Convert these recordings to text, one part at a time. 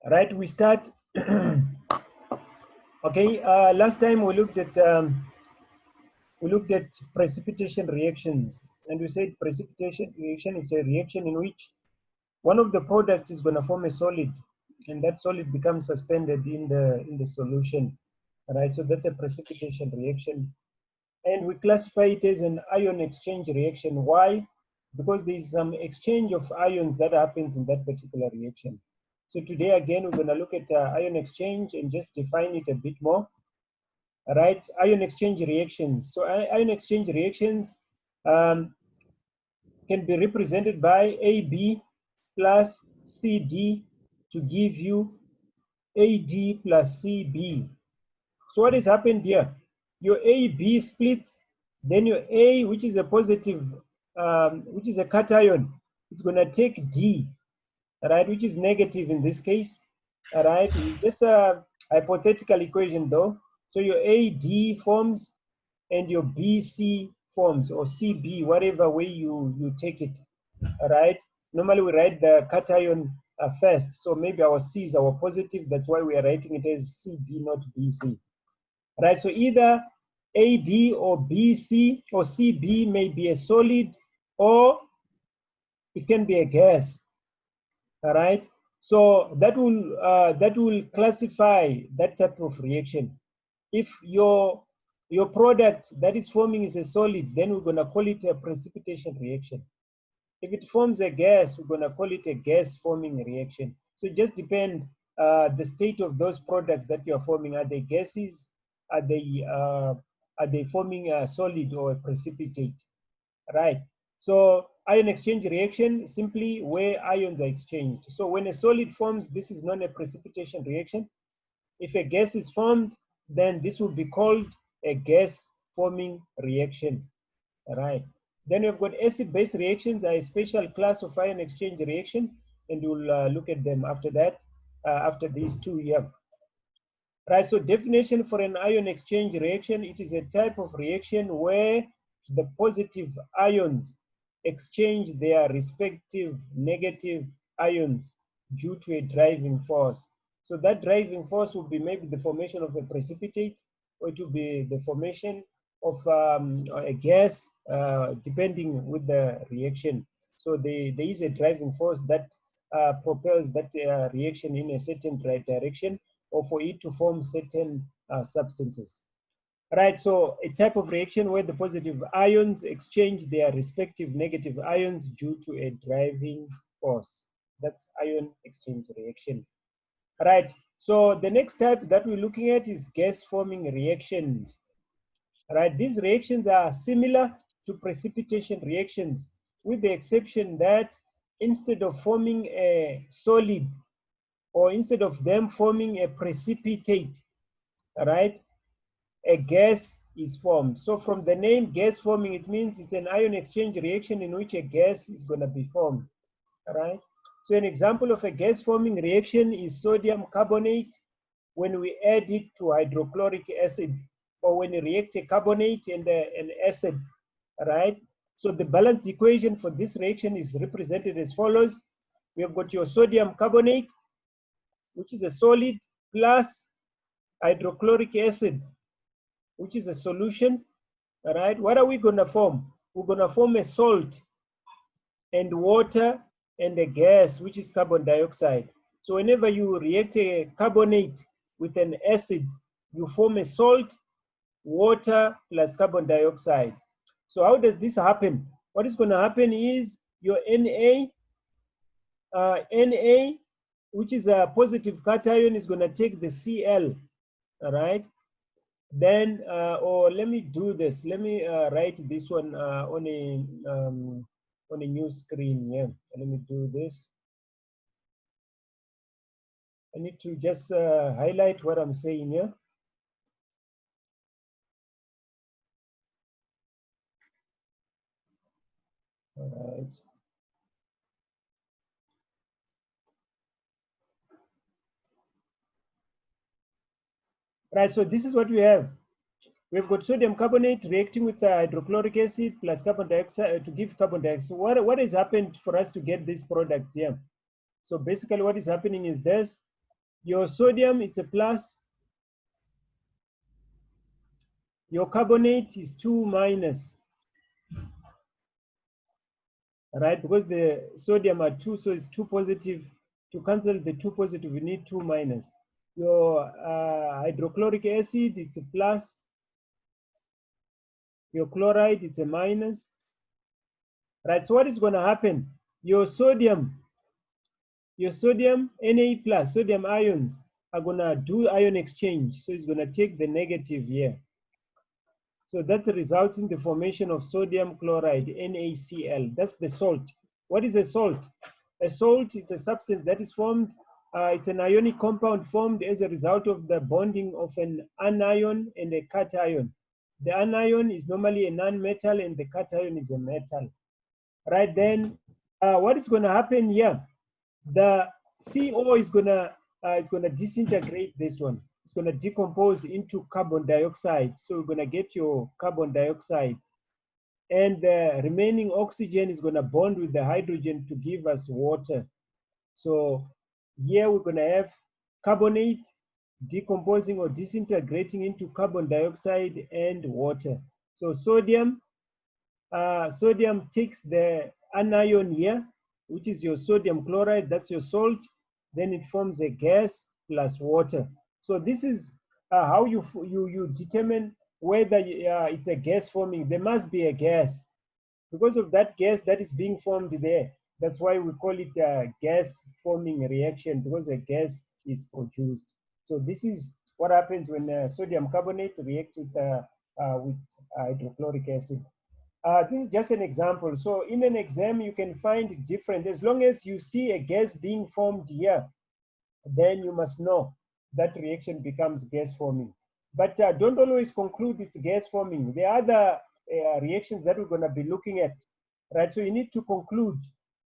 Right, we start. Okay, last time we looked at precipitation reactions, and we said precipitation reaction is a reaction in which one of the products is going to form a solid, and that solid becomes suspended in the solution. Right, so that's a precipitation reaction, and we classify it as an ion exchange reaction. Why? Because there is some exchange of ions that happens in that particular reaction. So today again we're going to look at ion exchange and just define it a bit more. Right, ion exchange reactions. So ion exchange reactions um, can be represented by AB plus CD to give you AD plus CB. So what has happened here? Your AB splits, then your A, which is a positive, which is a cation, it's going to take D, right, which is negative in this case. All right, it's just a hypothetical equation though. So your AD forms and your BC forms, or CB, whatever way you take it. All right. Normally we write the cation first, so maybe our C is our positive. That's why we are writing it as CB, not BC. Right. So either AD or BC or CB may be a solid, or it can be a gas. All right. So that will classify that type of reaction. If your product that is forming is a solid, then we're going to call it a precipitation reaction. If it forms a gas, we're going to call it a gas forming reaction. So it just depends the state of those products that you are forming. Are they gases? Are they forming a solid or a precipitate? Right. So ion exchange reaction, simply where ions are exchanged. So when a solid forms, this is known a precipitation reaction. If a gas is formed, then this will be called a gas forming reaction. Right. Then we've got acid-base reactions, are a special class of ion exchange reaction, and we'll look at them after that, after these two here. Right, so definition for an ion exchange reaction, it is a type of reaction where the positive ions exchange their respective negative ions due to a driving force. So that driving force will be maybe the formation of a precipitate, or it will be the formation of a gas, depending with the reaction. So there is a driving force that propels that reaction in a certain direction, or for it to form certain substances. Right, so a type of reaction where the positive ions exchange their respective negative ions due to a driving force. That's ion exchange reaction. Right, so the next type that we're looking at is gas forming reactions. Right, these reactions are similar to precipitation reactions, with the exception that instead of forming a solid, or instead of them forming a precipitate, right, a gas is formed. So from the name gas forming, it means it's an ion exchange reaction in which a gas is going to be formed. Right. So an example of a gas forming reaction is sodium carbonate when we add it to hydrochloric acid, or when you react a carbonate and an acid. Right. So the balanced equation for this reaction is represented as follows. We have got your sodium carbonate, which is a solid, plus hydrochloric acid, which is a solution. All right, what are we going to form? We're going to form a salt and water and a gas, which is carbon dioxide. So whenever you react a carbonate with an acid, you form a salt, water plus carbon dioxide. So how does this happen? What is going to happen is your Na, which is a positive cation, is going to take the Cl. All right. Then, or let me do this. Let me write this one on a new screen. Yeah, let me do this. I need to just highlight what I'm saying here. All right. Right. So this is what we have. We've got sodium carbonate reacting with hydrochloric acid plus carbon dioxide to give carbon dioxide. So what has happened for us to get this product here? So basically what is happening is this. Your sodium is a plus. Your carbonate is 2 minus. Right, because the sodium are 2, so it's 2 positive. To cancel the 2 positive, we need 2 minus. Your hydrochloric acid, it's a plus. Your chloride, it's a minus. Right, so what is going to happen? Your sodium, Na plus, sodium ions are going to do ion exchange. So it's going to take the negative here. So that results in the formation of sodium chloride, NaCl. That's the salt. What is a salt? A salt is a substance that is formed, it's an ionic compound formed as a result of the bonding of an anion and a cation. The anion is normally a non-metal and the cation is a metal. Right, then what is going to happen here? The CO is going to disintegrate this one. It's going to decompose into carbon dioxide. So we're going to get your carbon dioxide. And the remaining oxygen is going to bond with the hydrogen to give us water. So here we're going to have carbonate decomposing or disintegrating into carbon dioxide and water. So sodium takes the anion here, which is your sodium chloride, that's your salt. Then it forms a gas plus water. So this is how you determine whether it's a gas forming. There must be a gas. Because of that gas that is being formed there, that's why we call it a gas forming reaction, because a gas is produced. So this is what happens when sodium carbonate reacts with hydrochloric acid. This is just an example. So in an exam, you can find different, as long as you see a gas being formed here, then you must know that reaction becomes gas forming. But don't always conclude it's gas forming. There are other reactions that we're going to be looking at, right? So you need to conclude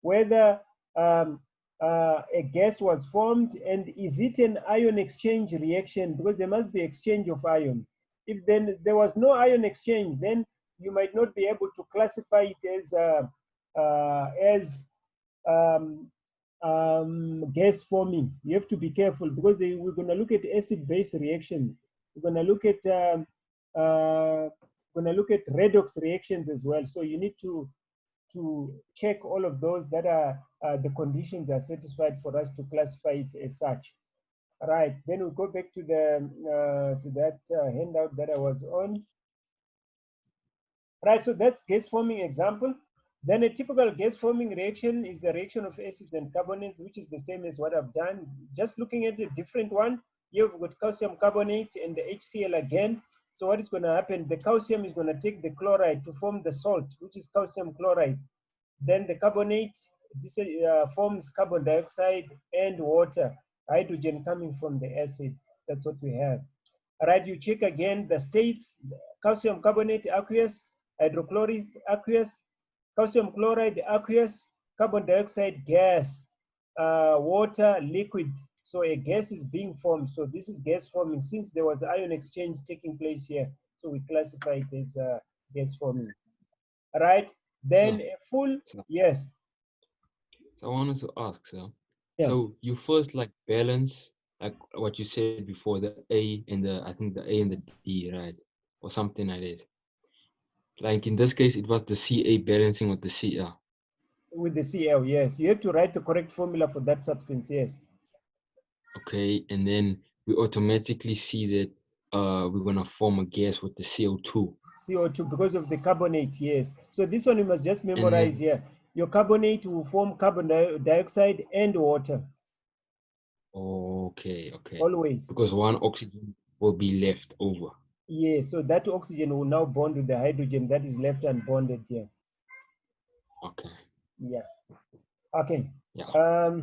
whether a gas was formed and is it an ion exchange reaction, because there must be exchange of ions. If then there was no ion exchange, then you might not be able to classify it as gas forming. You have to be careful, because we're going to look at acid-base reactions. We're going to look at redox reactions as well. So you need to check all of those that are the conditions are satisfied for us to classify it as such. All right, then we'll go back to that handout that I was on. Right, so that's gas forming example. Then a typical gas forming reaction is the reaction of acids and carbonates, which is the same as what I've done. Just looking at a different one, you've got calcium carbonate and the HCl again. So what is going to happen? The calcium is going to take the chloride to form the salt, which is calcium chloride. Then the carbonate forms carbon dioxide and water, hydrogen coming from the acid. That's what we have. All right, you check again the states: calcium carbonate aqueous, hydrochloric aqueous, calcium chloride aqueous, carbon dioxide gas, water liquid. So a gas is being formed. So this is gas forming since there was ion exchange taking place here. So we classify it as gas forming. All right, then a full, yes. So I wanted to ask, so Yeah. so you first like balance like what you said before, the A and the, I think the A and the D, right? Or something like that. Like in this case, it was the Ca balancing with the Cl. With the Cl, yes. You have to write the correct formula for that substance, yes. Okay, and then we automatically see that we're gonna form a gas with the CO2. CO2 because of the carbonate, yes. So this one you must just memorize And here. Your carbonate will form carbon dioxide and water. okay, Always. because one oxygen will be left over. Yes, so that oxygen will now bond with the hydrogen that is left unbonded here. Okay. Yeah. Okay. Yeah.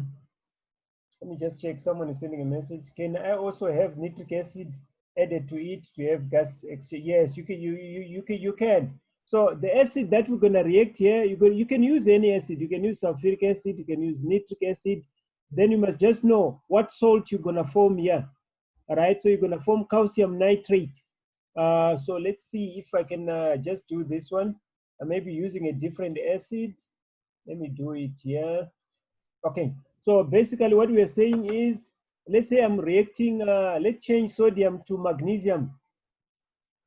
Let me just check. Someone is sending a message. Can I also have nitric acid added to it to have gas exchange? Yes, you can. You can. So the acid that we're gonna react here, you can use any acid. You can use sulfuric acid. You can use nitric acid. Then you must just know what salt you're gonna form here. All right. So you're gonna form calcium nitrate. So let's see if I can just do this one. I may be using a different acid. Let me do it here. Okay, so basically what we are saying is let's say I'm reacting, let's change sodium to magnesium.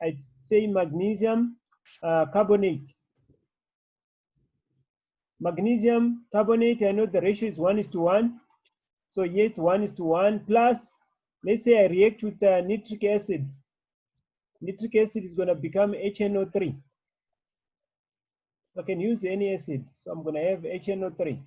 I'd say magnesium carbonate. Magnesium carbonate, I know the ratio is 1:1. So here it's 1:1 plus, let's say I react with nitric acid. Nitric acid is going to become HNO3. I can use any acid. So I'm going to have HNO3,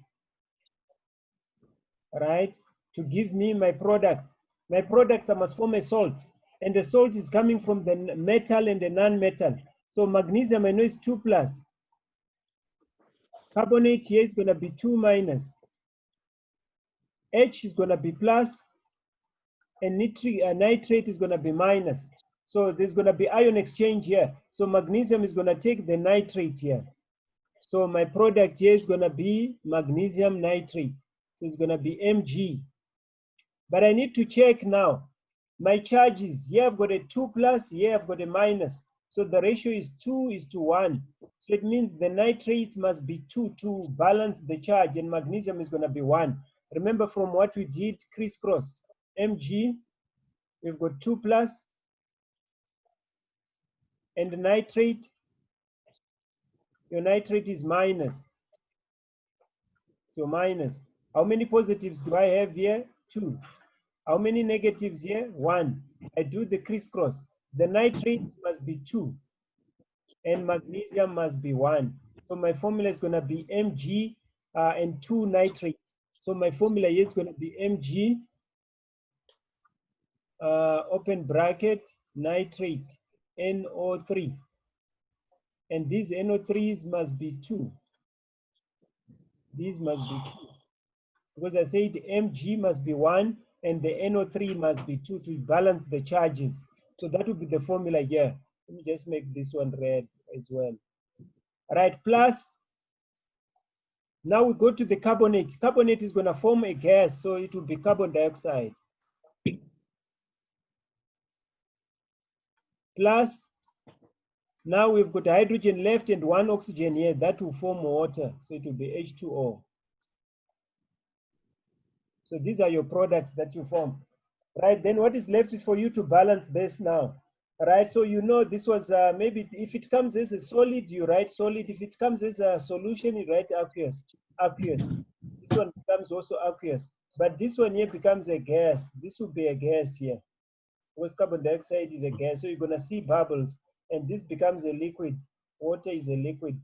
right, to give me my product. My product, I must form a salt. And the salt is coming from the metal and the non-metal. So magnesium, I know it's 2 plus. Carbonate here is going to be 2 minus. H is going to be plus, and nitrate is going to be minus. So there's going to be ion exchange here. So magnesium is going to take the nitrate here. So my product here is going to be magnesium nitrate. So it's going to be Mg. But I need to check now. My charges, here I've got a 2 plus, here I've got a minus. So the ratio is 2:1. So it means the nitrate must be 2 to balance the charge, and magnesium is going to be 1. Remember from what we did, crisscross. Mg, we've got 2 plus, and the nitrate, your nitrate is minus. So minus. How many positives do I have here? 2. How many negatives here? 1. I do the crisscross. The nitrate must be 2, and magnesium must be 1. So my formula is going to be Mg and 2 nitrate. So my formula here is going to be Mg, open bracket, nitrate, NO3. And these NO3s must be 2. These must be 2. Because I said Mg must be 1 and the NO3 must be 2 to balance the charges. So that would be the formula here. Let me just make this one red as well. All right, plus, now we go to the carbonate. Carbonate is going to form a gas, so it will be carbon dioxide. Plus, now we've got hydrogen left and 1 oxygen here. That will form water, so it will be H2O. So these are your products that you form. Right, then what is left for you to balance this now? Right, so you know this was maybe if it comes as a solid, you write solid. If it comes as a solution, you write aqueous. Aqueous. This one becomes also aqueous. But this one here becomes a gas. This will be a gas here. Because carbon dioxide is a gas. So you're going to see bubbles. And this becomes a liquid. Water is a liquid.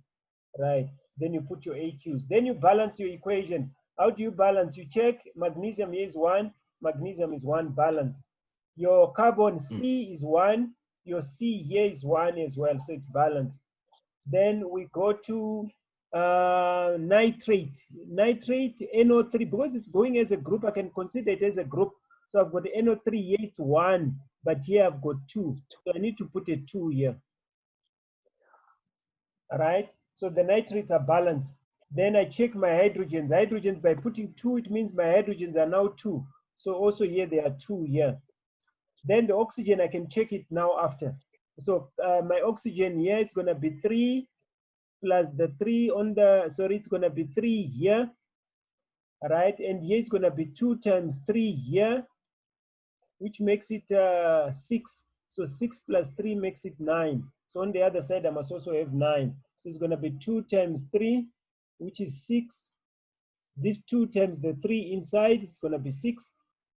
Right. Then you put your AQs. Then you balance your equation. How do you balance? You check magnesium here is 1. Magnesium is 1 balanced. Your carbon C is 1. Your C here is 1 as well. So it's balanced. Then we go to nitrate. Nitrate, NO3. Because it's going as a group, I can consider it as a group. So I've got the NO3 here, it's 1. But here I've got 2. So I need to put a 2 here. All right. So the nitrates are balanced. Then I check my hydrogens. Hydrogens, by putting 2, it means my hydrogens are now 2. So also here, there are 2 here. Then the oxygen, I can check it now after. So my oxygen here is going to be 3 plus the 3 on the, sorry, it's going to be 3 here. All right. And here it's going to be 2 times 3 here, which makes it 6. So 6 plus 3 makes it 9. So on the other side, I must also have 9. So it's going to be 2 times 3, which is 6. This 2 times the 3 inside is going to be 6.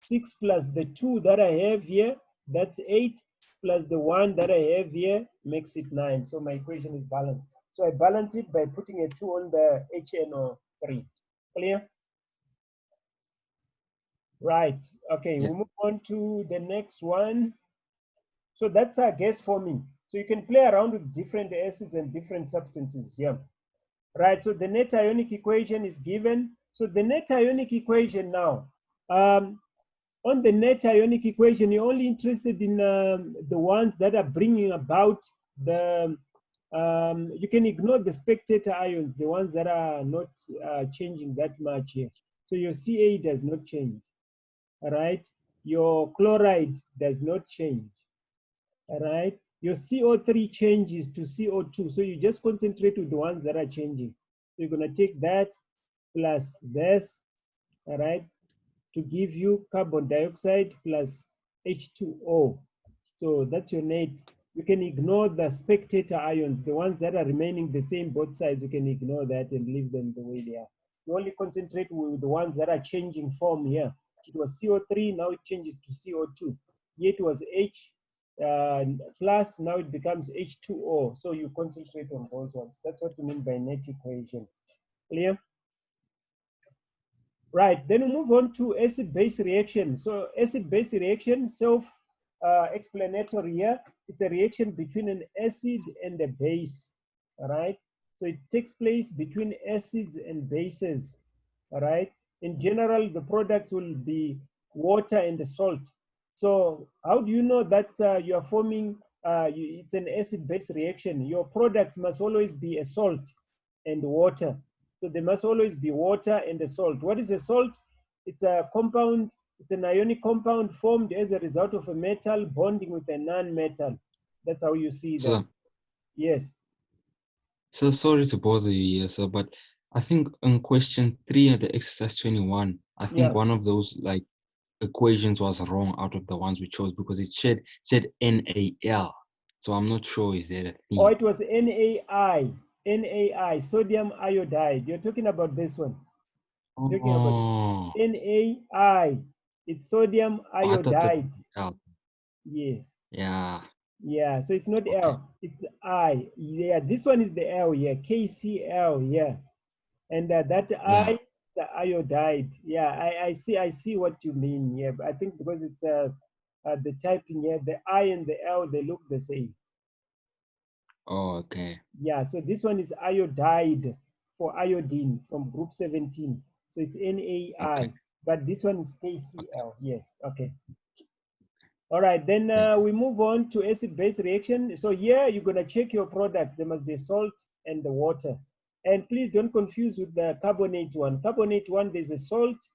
6 plus the 2 that I have here, that's 8. Plus the 1 that I have here makes it 9. So my equation is balanced. So I balance it by putting a 2 on the HNO3. Clear? Right. Okay, yeah. We'll move on to the next one. So that's our gas forming. So you can play around with different acids and different substances here. Right, so the net ionic equation is given. So the net ionic equation now, on the net ionic equation, you're only interested in the ones that are bringing about the, you can ignore the spectator ions, the ones that are not changing that much here. So your Ca does not change, all right? Your chloride does not change, all right? Your CO3 changes to CO2. So you just concentrate with the ones that are changing. So you're going to take that plus this, all right? to give you carbon dioxide plus H2O. So that's your net. You can ignore the spectator ions, the ones that are remaining the same both sides. You can ignore that and leave them the way they are. You only concentrate with the ones that are changing form here. It was CO3, now it changes to CO2. Here it was H plus, now it becomes H2O. So you concentrate on those ones. That's what you mean by net equation. Clear? Right, then we move on to acid-base reaction. So acid-base reaction, self-explanatory here. It's a reaction between an acid and a base, all right? So it takes place between acids and bases, all right? In general, the product will be water and salt. So how do you know that you are forming, it's an acid-base reaction? Your product must always be a salt and water. So there must always be water and a salt. What is a salt? It's a compound, it's an ionic compound formed as a result of a metal bonding with a non-metal. That's how you see that. So, Yes. so sorry to bother you here, sir, but I think in question 3 of the exercise 21, I think Yeah. one of those like equations was wrong out of the ones we chose because it said NaL. So I'm not sure is that a thing. Oh, it was NaI, sodium iodide. You're talking about this one. You're talking about Oh, NaI. It's sodium I thought that iodide. L. Yes. Yeah. Yeah, so it's not Okay. L, it's I. Yeah, this one is the L, yeah, KCl, yeah. And that Yeah. I, the iodide. Yeah, I see what you mean. Yeah, but I think because it's the typing here, the I and the L, they look the same. Oh, okay. Yeah, so this one is iodide for iodine from group 17. So it's NaI, Okay. but this one is KCl. Yes, okay. All right, then Thank you. we move on to acid-base reaction. So here you're gonna check your product. There must be salt and the water. And please don't confuse with the carbonate one. Carbonate one, there's a salt,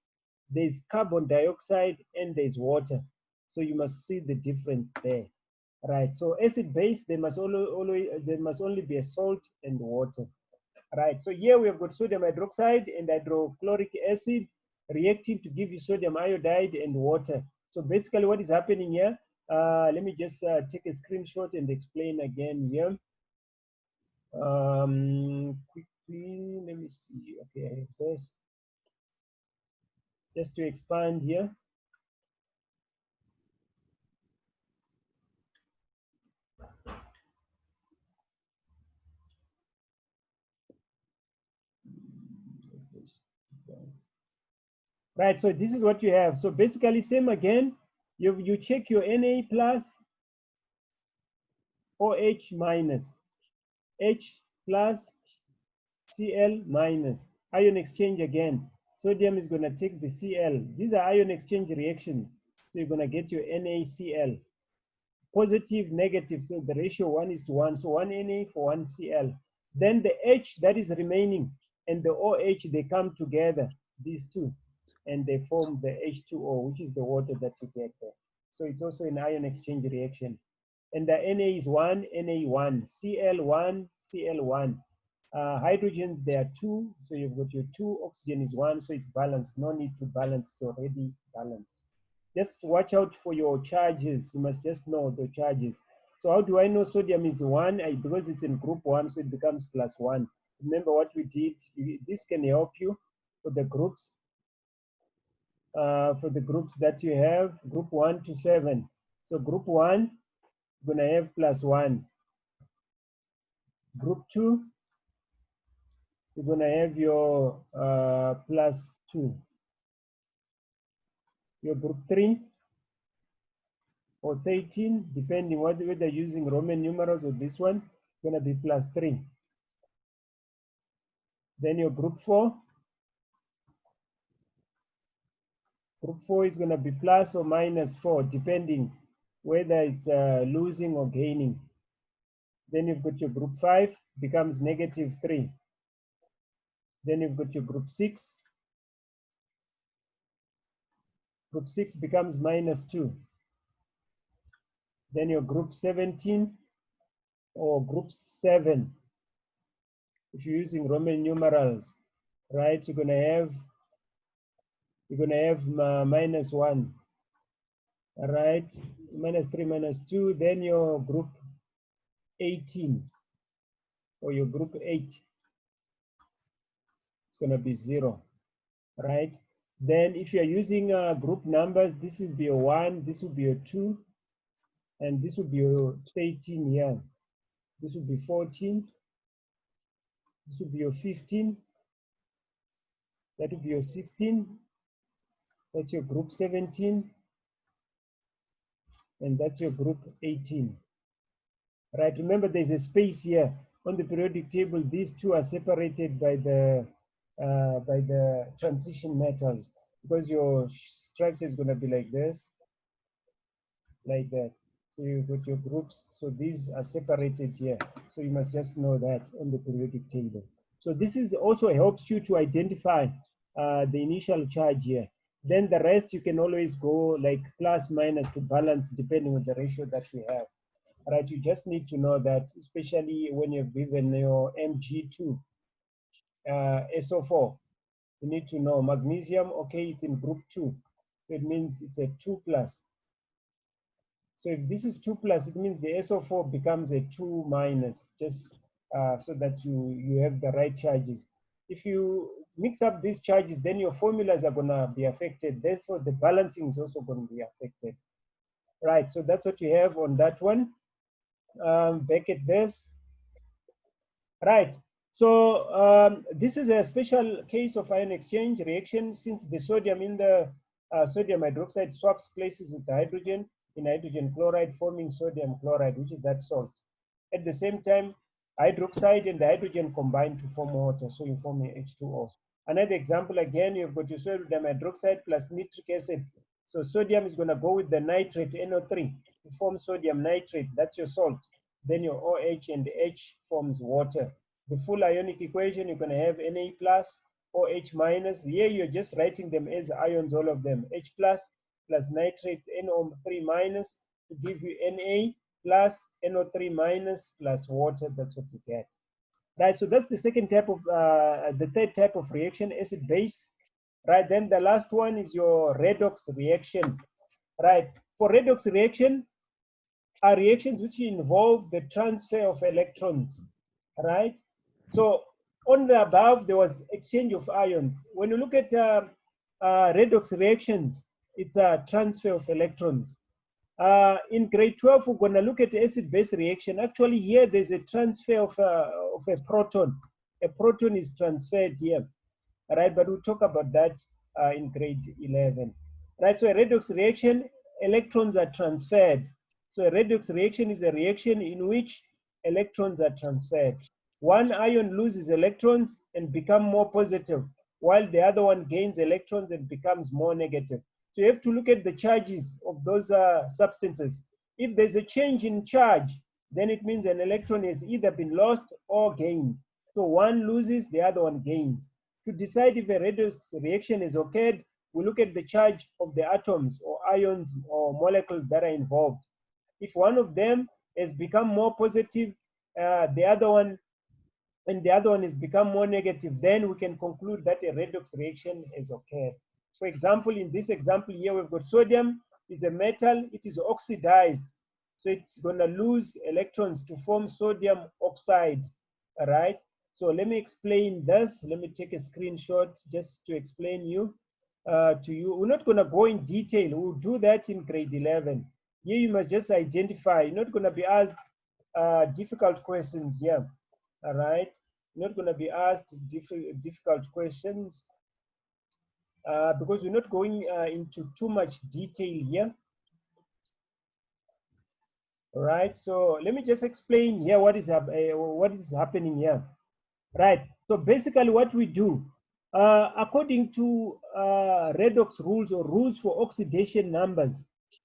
there's carbon dioxide, and there's water. So you must see the difference there. Right, so acid-base, there must only be a salt and water. Right, so here we have got sodium hydroxide and hydrochloric acid reacting to give you sodium iodide and water. So basically what is happening here, let me just take a screenshot and explain again here. Quickly, let me see. Okay, first, just to expand here. Right, so this is what you have. So basically same again, you check your Na plus, OH minus, H plus, Cl minus. Ion exchange again. Sodium is going to take the Cl. These are ion exchange reactions. So you're going to get your NaCl. Positive, negative. So the ratio 1:1. So 1 Na for 1 Cl. Then the H that is remaining and the OH, they come together, these two, and they form the H2O, which is the water that you get there. So it's also an ion exchange reaction. And the Na is 1, Na1, Cl1, Cl1. Hydrogens, there are 2, so you've got your 2, oxygen is 1, so it's balanced. No need to balance, it's already balanced. Just watch out for your charges. You must just know the charges. So how do I know sodium is 1? Because it's in group 1, so it becomes +1. Remember what we did? This can help you for the groups. For the groups that you have, group 1 to 7. So group 1, you're going to have +1. Group 2, you're going to have your +2. Your group 3 or 13, depending whether you're using Roman numerals or this one, going to be +3. Then your group 4. Group 4 is going to be plus or -4, depending whether it's losing or gaining. Then you've got your group 5, becomes -3. Then you've got your group 6. Group 6 becomes -2. Then your group 17 or group 7, if you're using Roman numerals, right, you're going to have you're going to have -1. All right, -3, -2. Then your group 18 or your group 8, it's going to be 0. Right? Then if you're using group numbers, this will be a 1, this will be a 2, and this will be a 13 here. This will be 14. This will be your 15. That will be your 16. That's your group 17. And that's your group 18. Right, remember there's a space here on the periodic table. These two are separated by the transition metals, because your structure is going to be like this, like that. So you've got your groups. So these are separated here. So you must just know that on the periodic table. So this is also helps you to identify the initial charge here. Then the rest you can always go like plus minus to balance depending on the ratio that we have. Right, you just need to know that, especially when you're given your Mg2 SO4, you need to know magnesium, okay, it's in group 2. So it means it's a 2+. So if this is 2+, it means the SO4 becomes a 2-, just so that you have the right charges. If you mix up these charges, then your formulas are going to be affected. Therefore, the balancing is also going to be affected. Right, so that's what you have on that one. Back at this. Right, so this is a special case of ion exchange reaction, since the sodium in the sodium hydroxide swaps places with the hydrogen in hydrogen chloride, forming sodium chloride, which is that salt. At the same time, hydroxide and the hydrogen combine to form water, so you form a H2O. Another example, again, you've got your sodium hydroxide plus nitric acid. So sodium is going to go with the nitrate, NO3, to form sodium nitrate. That's your salt. Then your OH and H forms water. The full ionic equation, you're going to have Na plus, OH minus. Here you're just writing them as ions, all of them. H plus nitrate, NO3 minus, to give you Na plus, NO3 minus plus water. That's what you get. Right, so that's the second type of, the third type of reaction, acid base. Right, then the last one is your redox reaction. Right, for redox reaction are reactions which involve the transfer of electrons. Right, so on the above there was exchange of ions. When you look at redox reactions, it's a transfer of electrons. In grade 12, we're going to look at acid-base reaction. Actually, here there's a transfer of a proton. A proton is transferred here, right? But we'll talk about that in grade 11, right? So a redox reaction, electrons are transferred. So a redox reaction is a reaction in which electrons are transferred. One ion loses electrons and become more positive, while the other one gains electrons and becomes more negative. So you have to look at the charges of those substances. If there's a change in charge, then it means an electron has either been lost or gained. So one loses, the other one gains. To decide if a redox reaction has occurred, we look at the charge of the atoms or ions or molecules that are involved. If one of them has become more positive, the other one has become more negative, then we can conclude that a redox reaction has occurred. For example, in this example here, we've got sodium is a metal, it is oxidized. So it's going to lose electrons to form sodium oxide, all right? So let me explain this. Let me take a screenshot just to explain to you. We're not going to go in detail. We'll do that in grade 11. Here you must just identify. You're not going to be asked difficult questions here, all right? You're not going to be asked difficult questions. Because we're not going into too much detail here. All right, so let me just explain here what is happening here. Right, so basically what we do, according to redox rules or rules for oxidation numbers,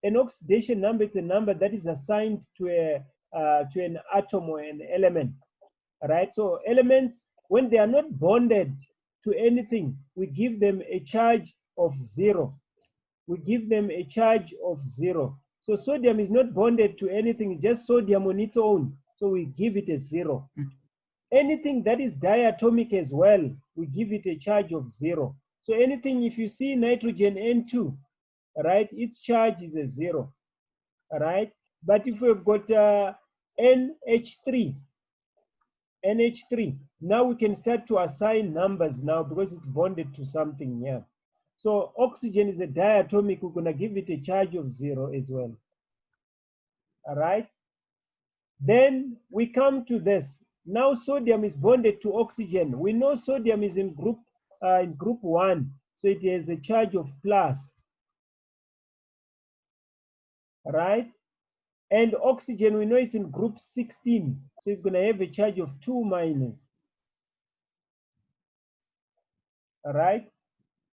an oxidation number is a number that is assigned to an atom or an element. All right, so elements, when they are not bonded to anything, we give them a charge of 0. We give them a charge of 0. So sodium is not bonded to anything, it's just sodium on its own. So we give it a 0. Anything that is diatomic as well, we give it a charge of 0. So anything, if you see nitrogen N2, right, its charge is a 0, right? But if we've got NH3, now we can start to assign numbers now because it's bonded to something here. So oxygen is a diatomic, we're gonna give it a charge of 0 as well. All right. Then we come to this. Now sodium is bonded to oxygen. We know sodium is in group 1, so it has a charge of plus. Right? And oxygen, we know it's in group 16, so it's going to have a charge of 2 minus. All right?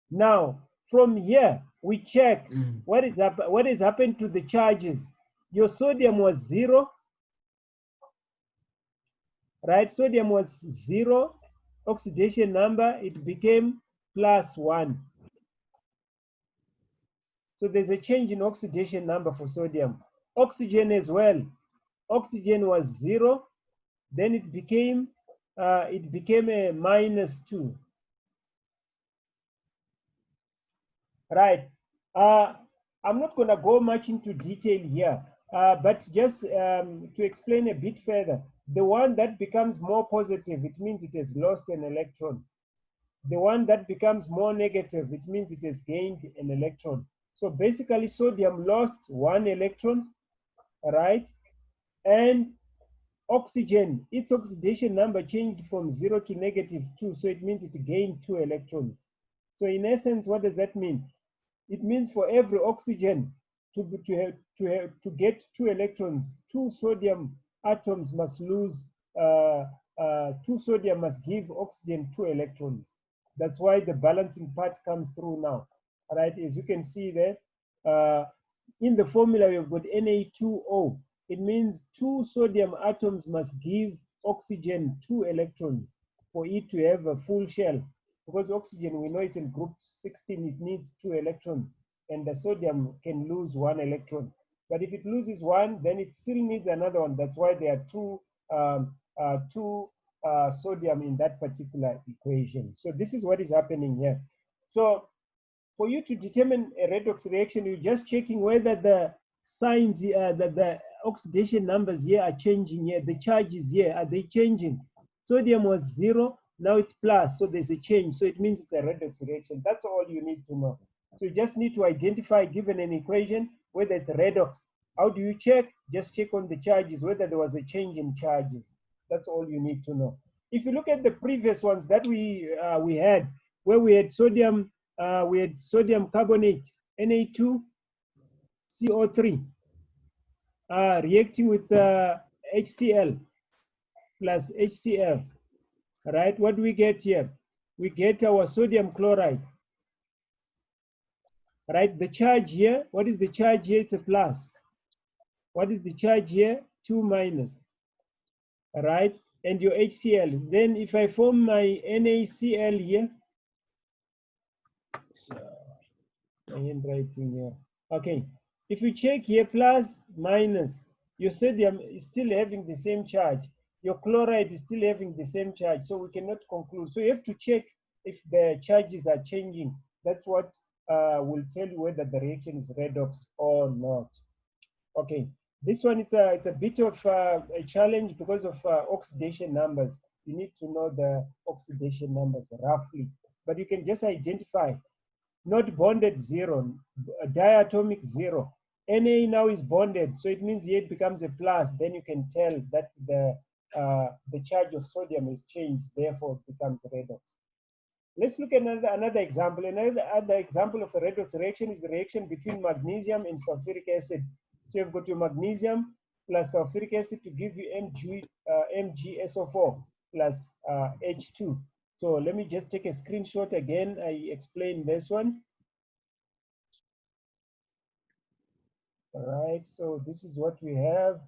Now, from here, we check what has happened to the charges. Your sodium was 0, right? Sodium was 0, oxidation number, it became +1. So there's a change in oxidation number for sodium. Oxygen as well. Oxygen was 0, then it became a -2. Right. I'm not going to go much into detail here, but just to explain a bit further, the one that becomes more positive, it means it has lost an electron. The one that becomes more negative, it means it has gained an electron. So basically, sodium lost 1 electron, right? And oxygen, its oxidation number changed from 0 to -2, so it means it gained 2 electrons. So in essence, what does that mean? It means for every oxygen to get 2 electrons, 2 sodium atoms must lose, 2 sodium must give oxygen 2 electrons. That's why the balancing part comes through now. All right, as you can see there, in the formula we've got Na2O. It means 2 sodium atoms must give oxygen 2 electrons for it to have a full shell. Because oxygen, we know it's in group 16, it needs 2 electrons, and the sodium can lose 1 electron. But if it loses 1, then it still needs another one. That's why there are two sodium in that particular equation. So this is what is happening here. So for you to determine a redox reaction, you're just checking whether the signs, the oxidation numbers here are changing here, the charges here, are they changing? Sodium was 0, now it's plus, so there's a change. So it means it's a redox reaction. That's all you need to know. So you just need to identify, given an equation, whether it's redox. How do you check? Just check on the charges, whether there was a change in charges. That's all you need to know. If you look at the previous ones that we had, where we had sodium carbonate, Na2CO3, reacting with HCl plus HCl. Right, what do we get here? We get our sodium chloride. Right, the charge here, what is the charge here? It's a plus. What is the charge here? 2 minus. Right, and your HCl. Then if I form my NaCl here, my handwriting here. Okay, if you check here, plus, minus, your sodium is still having the same charge. Your chloride is still having the same charge, so we cannot conclude. So you have to check if the charges are changing. That's what will tell you whether the reaction is redox or not. Okay, this one is it's a bit of a challenge because of oxidation numbers. You need to know the oxidation numbers roughly, but you can just identify. Not bonded 0, diatomic 0. Na now is bonded, so it means here it becomes a plus. Then you can tell that the charge of sodium is changed, therefore it becomes redox. Let's look at another example. Another example of a redox reaction is the reaction between magnesium and sulfuric acid. So you've got your magnesium plus sulfuric acid to give you MgSO4 plus H2. So let me just take a screenshot again. I explained this one. All right, so this is what we have.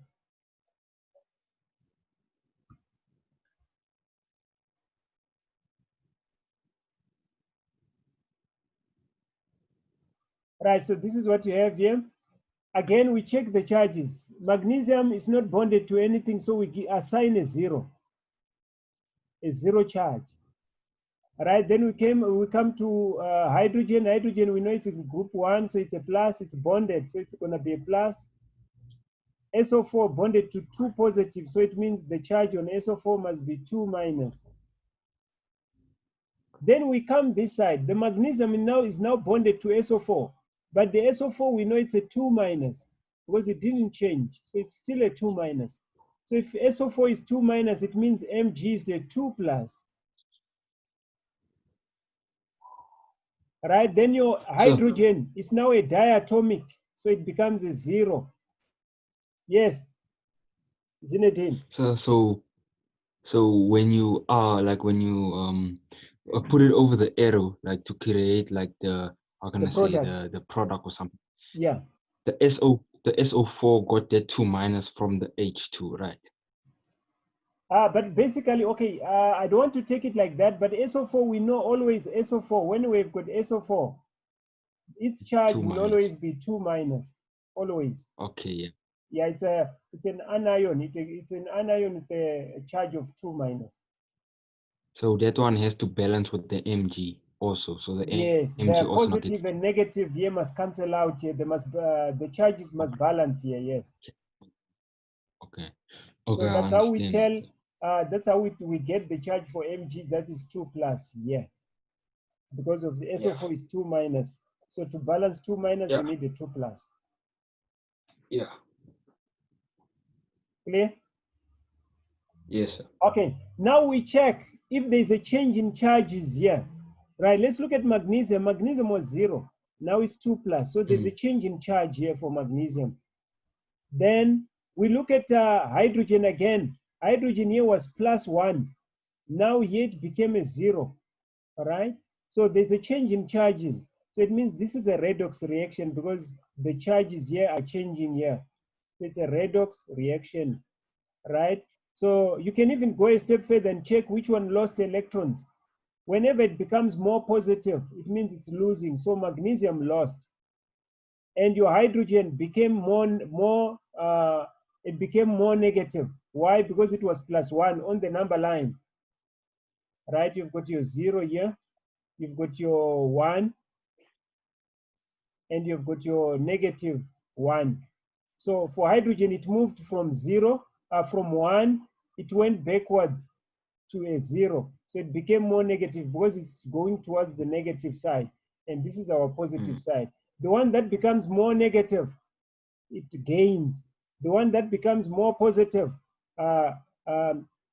Right, so this is what you have here. Again, we check the charges. Magnesium is not bonded to anything, so we assign a 0 charge. Right, then we come to hydrogen. Hydrogen, we know it's in group 1, so it's a plus, it's bonded, so it's going to be a plus. SO4 bonded to 2 positive, so it means the charge on SO4 must be 2 minus. Then we come this side. The magnesium is now bonded to SO4, but the SO4 we know it's a 2 minus because it didn't change, so it's still a 2 minus. So if SO4 is 2 minus, it means Mg is the 2 plus. Right, then your hydrogen is now a diatomic, so it becomes a 0. Yes, Zinedine. So when you when you put it over the arrow, like to create like the, how can I say, the product or something. Yeah. The SO4 got that 2 minus from the H2, right? But basically, okay, I don't want to take it like that, but SO4, we know always SO4, when we've got SO4, its charge will always be 2 minus, always. Okay, yeah. Yeah, it's an anion. It's an anion with a charge of 2 minus. So that one has to balance with the Mg also. So the yes, Mg the also positive and negative here must cancel out here. They must the charges must balance here. Yes. Okay. So that's how we tell. That's how we get the charge for Mg. That is 2 plus. Yeah. Because of the SO4 is 2 minus. So to balance 2 minus, we need a 2 plus. Yeah. Clear? Yes, sir. Okay, now we check if there's a change in charges here. Right, let's look at magnesium. Magnesium was 0. Now it's 2 plus. So there's a change in charge here for magnesium. Then we look at hydrogen again. Hydrogen here was plus 1. Now here it became a 0. All right, so there's a change in charges. So it means this is a redox reaction because the charges here are changing here. So it's a redox reaction, right? So you can even go a step further and check which one lost electrons. Whenever it becomes more positive, it means it's losing. So magnesium lost, and your hydrogen became it became more negative. Why? Because it was plus 1 on the number line, right? You've got your 0 here, you've got your 1, and you've got your negative 1. So for hydrogen, it moved from 0, from 1, it went backwards to a 0. So it became more negative because it's going towards the negative side. And this is our positive side. The one that becomes more negative, it gains. The one that becomes more positive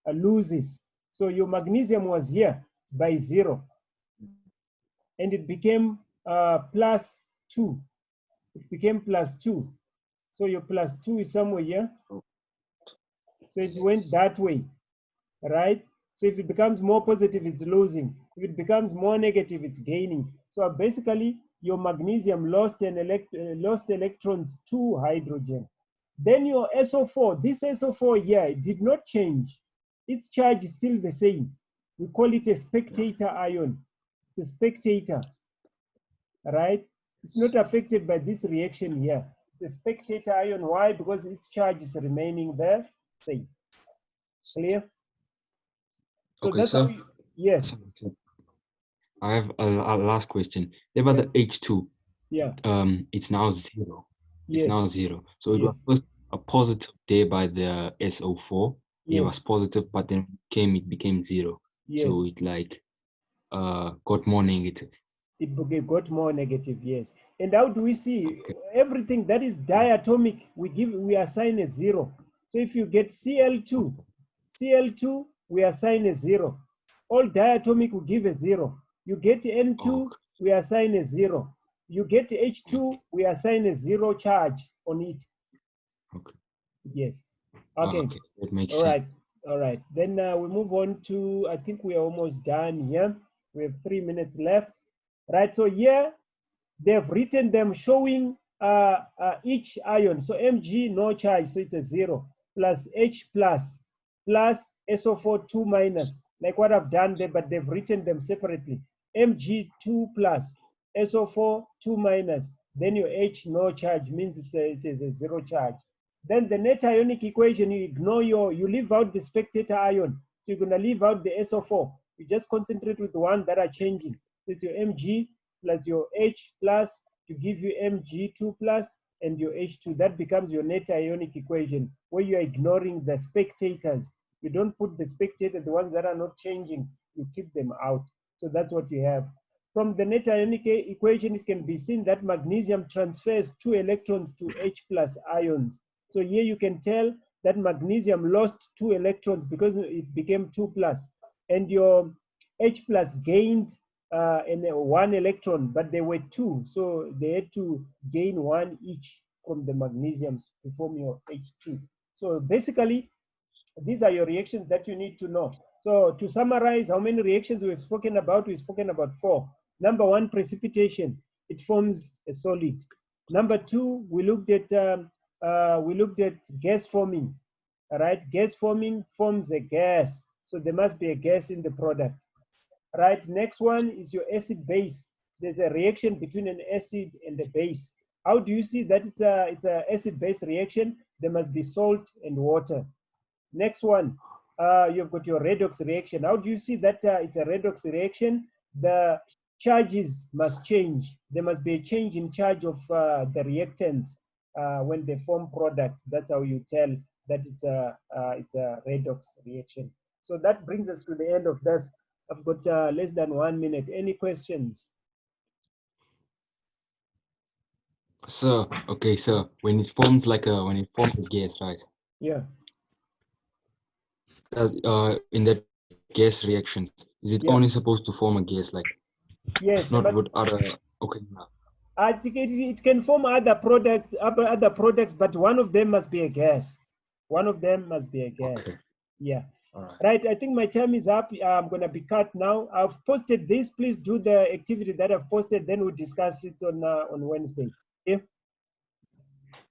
loses. So your magnesium was here by 0. And it became plus 2. It became plus 2. So your plus 2 is somewhere here. So it went that way, right? So if it becomes more positive, it's losing. If it becomes more negative, it's gaining. So basically, your magnesium lost electrons to hydrogen. Then your SO4, this SO4 here, it did not change. Its charge is still the same. We call it a spectator ion. It's a spectator, right? It's not affected by this reaction here. It's a spectator ion. Why? Because its charge is remaining the same. Clear? So okay, that's so how yes. I have a last question. About the H2. Yeah. It's now 0. Yes. It's now 0. So it was first a positive there by the SO4. It was positive, but then it became 0. Yes. So it like got more negative. It got more negative, yes. And how do we see everything that is diatomic? We assign a 0. So if you get Cl2, we assign a 0. All diatomic will give a 0. You get N2, we assign a 0. You get H2, we assign a 0 charge on it. Okay. Yes. Okay. That makes all right. sense. All right. Then we move on to, I think we are almost done here. We have 3 minutes left. Right. So here they've written them showing each ion. So Mg, no charge, so it's a 0, plus H plus SO4 2 minus, like what I've done there, but they've written them separately. Mg 2 plus, SO4 2 minus, then your H no charge means it is a 0 charge. Then the net ionic equation, you ignore you leave out the spectator ion. So you're going to leave out the SO4. You just concentrate with the ones that are changing. So it's your Mg plus your H plus to give you Mg2 plus and your H2. That becomes your net ionic equation, where you're ignoring the spectators. You don't put the spectators, the ones that are not changing, you keep them out. So that's what you have. From the net ionic equation, it can be seen that magnesium transfers 2 electrons to H plus ions. So here you can tell that magnesium lost 2 electrons because it became 2 plus, and your H plus gained 1 electron, but they were 2, so they had to gain 1 each from the magnesium to form your H2. So basically, these are your reactions that you need to know. So to summarize, how many reactions we've spoken about? We've spoken about 4. Number 1, precipitation. It forms a solid. Number 2, we looked at gas forming. All right, gas forming forms a gas, so there must be a gas in the product. All right, next one is your acid base. There's a reaction between an acid and a base. How do you see that it's a acid base reaction? There must be salt and water. Next one, you've got your redox reaction. How do you see that it's a redox reaction? The charges must change. There must be a change in charge of the reactants when they form products. That's how you tell that it's a redox reaction. So that brings us to the end of this. I've got less than 1 minute. Any questions? Sir, okay, sir. When it forms a gas, right? Yeah. Does in that gas reactions, is it Yeah. only supposed to form a gas, like Yes. not with other? Okay. I think it can form other products, but one of them must be a gas. One of them must be a gas. Okay. Yeah. All right. Right. I think my time is up. I'm going to be cut now. I've posted this. Please do the activity that I've posted. Then we'll discuss it on Wednesday. Okay.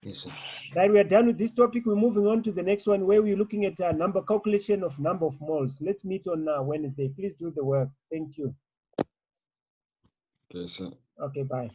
Yes, sir. Right. We are done with this topic. We're moving on to the next one where we're looking at number calculation of number of moles. Let's meet on Wednesday. Please do the work. Thank you. Okay, sir. Okay. Bye.